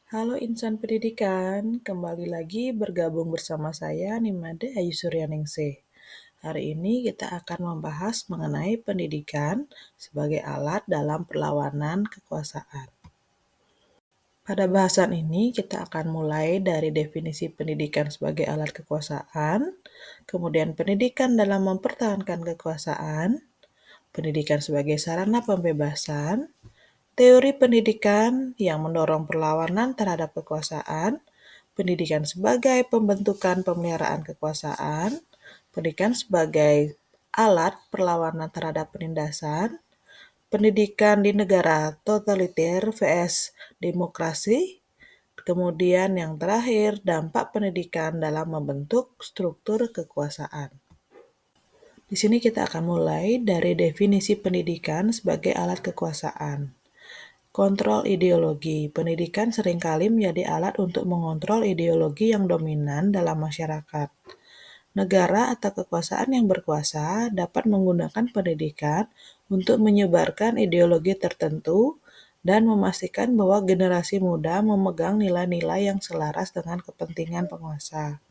Halo insan pendidikan, kembali lagi bergabung bersama saya Nimade Ayu Suryaningsih. Hari ini kita akan membahas mengenai pendidikan sebagai alat dalam perlawanan kekuasaan. Pada bahasan ini kita akan mulai dari definisi pendidikan sebagai alat kekuasaan, kemudian pendidikan dalam mempertahankan kekuasaan, pendidikan sebagai sarana pembebasan, teori pendidikan yang mendorong perlawanan terhadap kekuasaan, pendidikan sebagai pembentukan pemeliharaan kekuasaan, pendidikan sebagai alat perlawanan terhadap penindasan, pendidikan di negara totaliter vs demokrasi, kemudian yang terakhir dampak pendidikan dalam membentuk struktur kekuasaan. Di sini kita akan mulai dari definisi pendidikan sebagai alat kekuasaan. Kontrol ideologi. Pendidikan seringkali menjadi alat untuk mengontrol ideologi yang dominan dalam masyarakat. Negara atau kekuasaan yang berkuasa dapat menggunakan pendidikan untuk menyebarkan ideologi tertentu dan memastikan bahwa generasi muda memegang nilai-nilai yang selaras dengan kepentingan penguasa.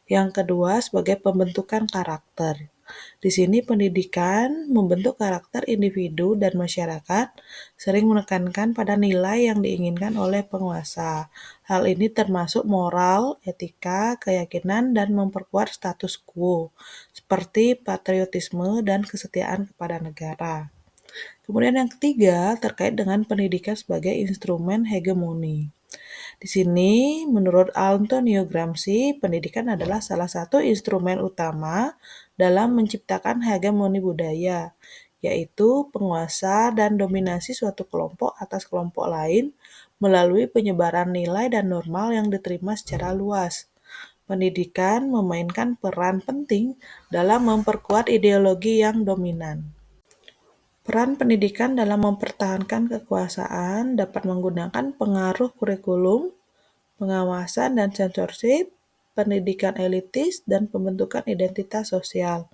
Yang kedua, sebagai pembentukan karakter. Di sini pendidikan membentuk karakter individu dan masyarakat, sering menekankan pada nilai yang diinginkan oleh penguasa. Hal ini termasuk moral, etika, keyakinan, dan memperkuat status quo, seperti patriotisme dan kesetiaan kepada negara. Kemudian yang ketiga, terkait dengan pendidikan sebagai instrumen hegemoni. Di sini, menurut Antonio Gramsci, pendidikan adalah salah satu instrumen utama dalam menciptakan hegemoni budaya, yaitu penguasa dan dominasi suatu kelompok atas kelompok lain melalui penyebaran nilai dan normal yang diterima secara luas. Pendidikan memainkan peran penting dalam memperkuat ideologi yang dominan. Peran pendidikan dalam mempertahankan kekuasaan dapat menggunakan pengaruh kurikulum, pengawasan dan sensorship, pendidikan elitis, dan pembentukan identitas sosial.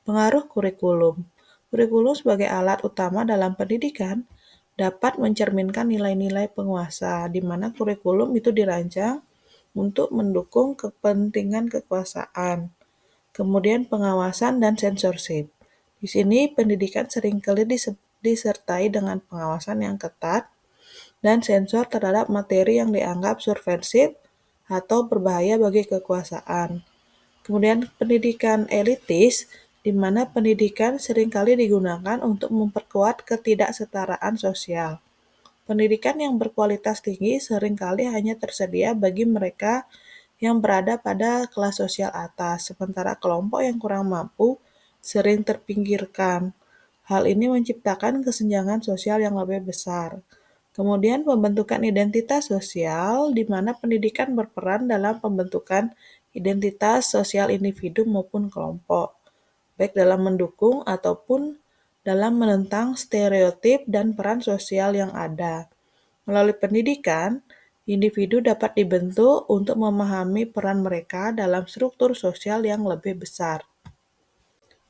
Pengaruh kurikulum. Kurikulum sebagai alat utama dalam pendidikan dapat mencerminkan nilai-nilai penguasa, di mana kurikulum itu dirancang untuk mendukung kepentingan kekuasaan. Kemudian pengawasan dan sensorship. Di sini pendidikan seringkali disertai dengan pengawasan yang ketat dan sensor terhadap materi yang dianggap subversif atau berbahaya bagi kekuasaan. Kemudian pendidikan elitis, di mana pendidikan seringkali digunakan untuk memperkuat ketidaksetaraan sosial. Pendidikan yang berkualitas tinggi seringkali hanya tersedia bagi mereka yang berada pada kelas sosial atas, sementara kelompok yang kurang mampu sering terpinggirkan. Hal ini menciptakan kesenjangan sosial yang lebih besar. Kemudian pembentukan identitas sosial, di mana pendidikan berperan dalam pembentukan identitas sosial individu maupun kelompok, baik dalam mendukung ataupun dalam menentang stereotip dan peran sosial yang ada. Melalui pendidikan, individu dapat dibentuk untuk memahami peran mereka dalam struktur sosial yang lebih besar.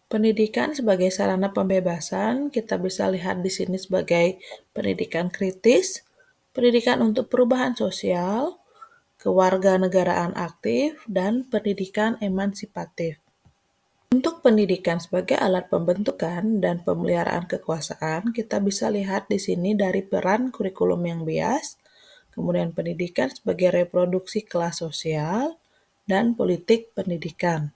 Pendidikan sebagai sarana pembebasan, kita bisa lihat di sini sebagai pendidikan kritis, pendidikan untuk perubahan sosial, kewarganegaraan aktif, dan pendidikan emansipatif. Untuk pendidikan sebagai alat pembentukan dan pemeliharaan kekuasaan, kita bisa lihat di sini dari peran kurikulum yang bias, kemudian pendidikan sebagai reproduksi kelas sosial, dan politik pendidikan.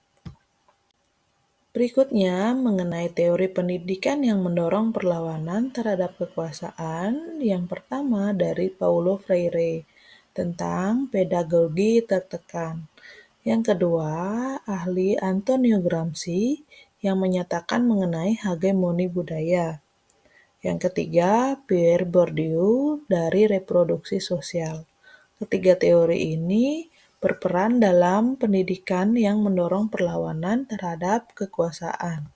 Berikutnya, mengenai teori pendidikan yang mendorong perlawanan terhadap kekuasaan, yang pertama dari Paulo Freire tentang pedagogi tertekan. Yang kedua, ahli Antonio Gramsci yang menyatakan mengenai hegemoni budaya. Yang ketiga, Pierre Bourdieu dari reproduksi sosial. Ketiga teori ini berperan dalam pendidikan yang mendorong perlawanan terhadap kekuasaan.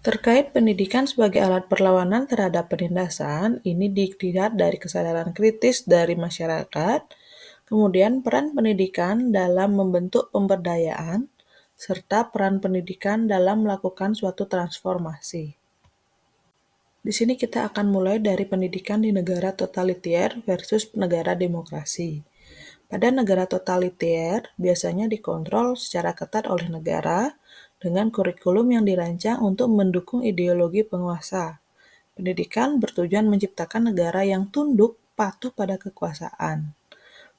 Terkait pendidikan sebagai alat perlawanan terhadap penindasan, ini dilihat dari kesadaran kritis dari masyarakat, kemudian peran pendidikan dalam membentuk pemberdayaan, serta peran pendidikan dalam melakukan suatu transformasi. Di sini kita akan mulai dari pendidikan di negara totaliter versus negara demokrasi. Pada negara totaliter, biasanya dikontrol secara ketat oleh negara dengan kurikulum yang dirancang untuk mendukung ideologi penguasa. Pendidikan bertujuan menciptakan negara yang tunduk patuh pada kekuasaan.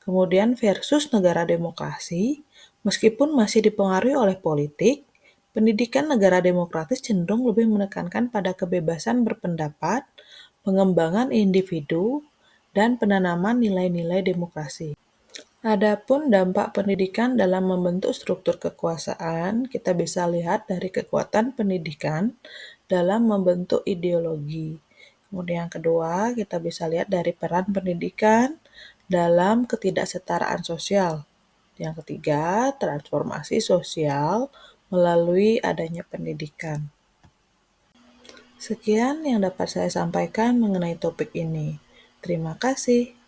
Kemudian versus negara demokrasi, meskipun masih dipengaruhi oleh politik, pendidikan negara demokratis cenderung lebih menekankan pada kebebasan berpendapat, pengembangan individu, dan penanaman nilai-nilai demokrasi. Adapun dampak pendidikan dalam membentuk struktur kekuasaan, kita bisa lihat dari kekuatan pendidikan dalam membentuk ideologi. Kemudian yang kedua, kita bisa lihat dari peran pendidikan dalam ketidaksetaraan sosial. Yang ketiga, transformasi sosial melalui adanya pendidikan. Sekian yang dapat saya sampaikan mengenai topik ini. Terima kasih.